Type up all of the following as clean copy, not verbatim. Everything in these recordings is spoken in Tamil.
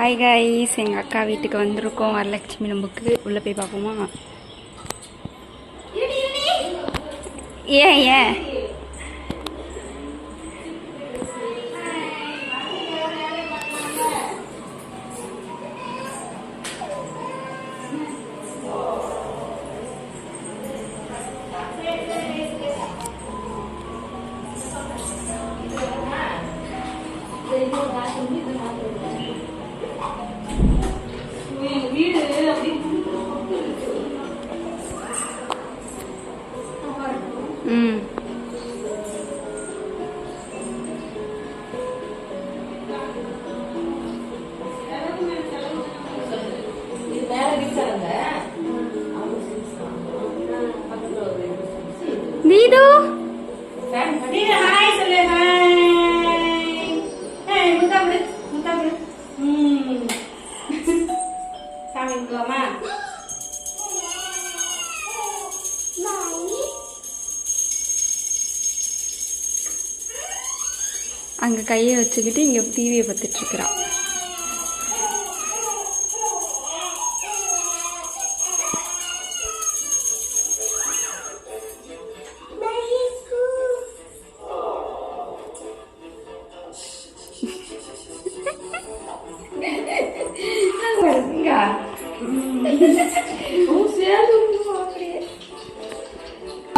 ஹாய் கைஸ், எங்கள் அக்கா வீட்டுக்கு வந்திருக்கோம். வரலட்சுமி நம்புக்கு உள்ளே போய் பார்ப்போமா? ஏன் ஏன் வீடு ஹாய் சொல்லு. ஹாய் முத்தாபுடு முத்தாபுடு. சாமி கும்பிடலாமா? அங்கே கையை வச்சுக்கிட்டு இங்கே டிவியை பார்த்துட்ருக்குறான்.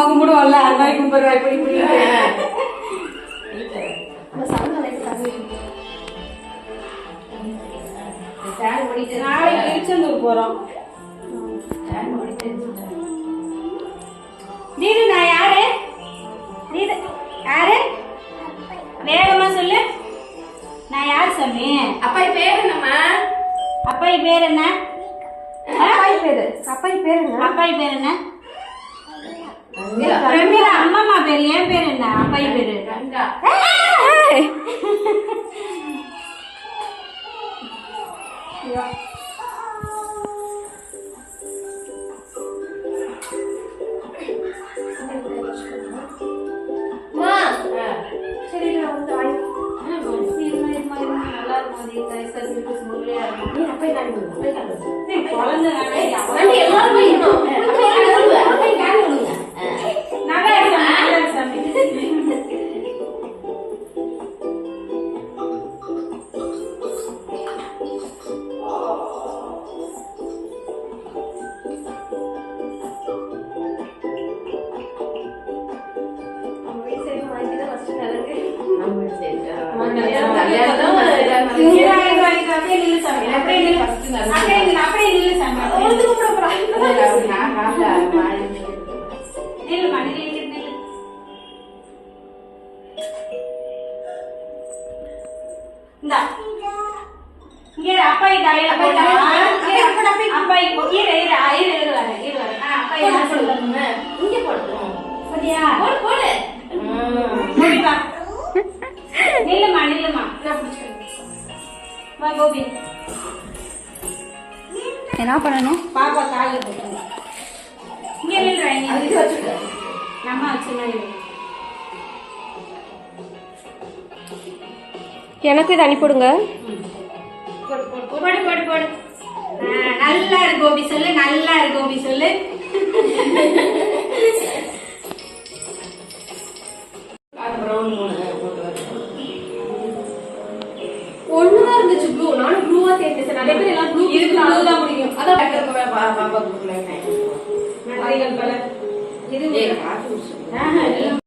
கும்பிடுவோம்ல, அந்த மாதிரி கும்பிடுறா. இப்படி இப்படி நாளைக்கு திருச்செந்தூர் போறோம். நீரு நான் யாரு? நீரு யாரு? வேகமா சொல்லு. நான் யாரு சாமி? அப்பாய் பேர் என்னம்மா? அப்பாய் பேர் என்ன? அப்பாய் பேரு அப்பாய் பேர் என்ன? பிரமிளா. அம்மா பேரு. என் பேர் என்ன? அப்பாய் பேரு என்ன பண்ணணும்? பாப்பா கால எனக்கு இது அனுப்பிவிடுங்க. நல்லா இருக்கு கோபி சொல்லு. நல்லா இருக்கு கோபி சொல்லு. ஒண்ணுதான் இருந்துச்சு ப்ளூ. நானும் ப்ளூவா தேர்ந்தேன். நிறைய பேர் எல்லாம் ப்ளூ தான் முடியும். அதான் பாப்பா